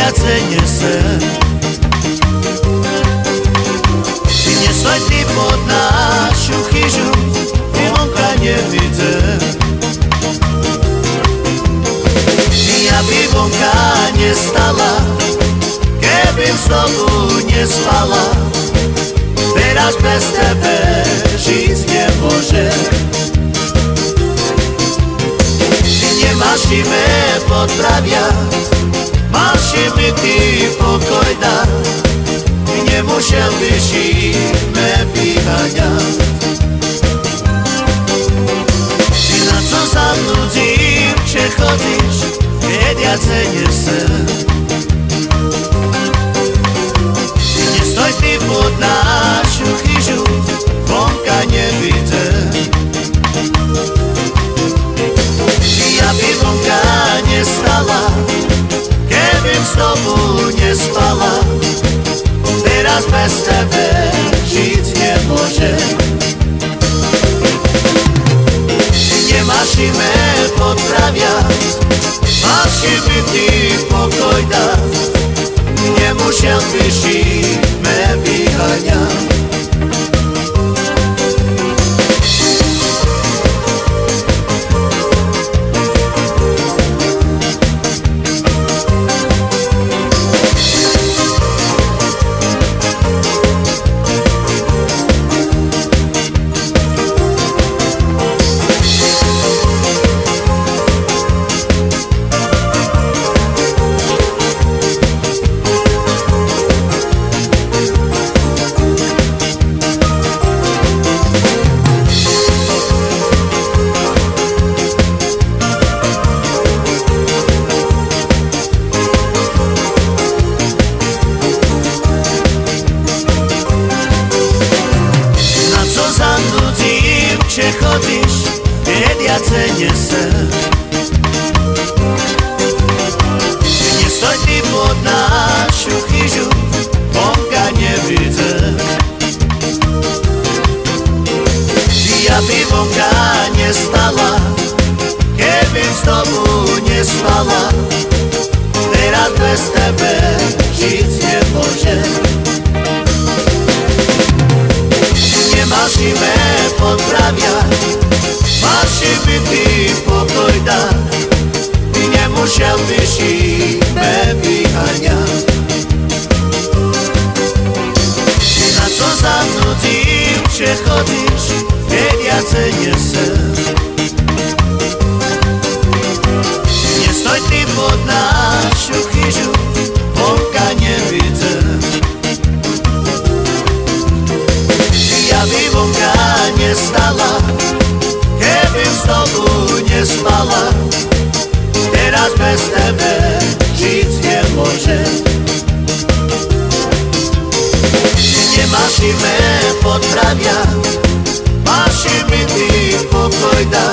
viacej nesem. Nestoď ty pod našu chyžu, ty vonka nevidím. Ja by vonka nestala, keby s tobou nespala. Teraz bez tebe žiť nemôžem. Nemáš ti me podpraviať, máš mi ty pokoj dať. Nemusel byš me vyháňať. Na co sa mnou divče chodíš, keď ja ce nesem. Nestoj ty pod našu chyžu, vonka nevidím. Ja by vonka nestala, keby s tobou nespala. Teraz bez tebe žiť nemôžem. Nemáš ti me podpraviať, máš mi ty pokoj dať. Nemusel byš me vyháňať. Chodíš, keď ja ce nesem. Nestoj ty pod našu chyžu, vonka nevidím. Ja by vonka nestala, keby s tobou nespala. Teraz bez tebe žiť nemôžem. Nemáš ti me podpraviať, máš mi ty pokoj dať. Nemusel byš me vyháňať. Na co za mnou divče chodíš, keď ja ce nesem. Nestoj ty pod našu chyžu, vonka nevidím. Ja by vonka nestala, keby s tobou nespala. Teraz bez tebe žiť nemôžem. Nemáš ti me podpraviať, máš mi ty pokoj dať.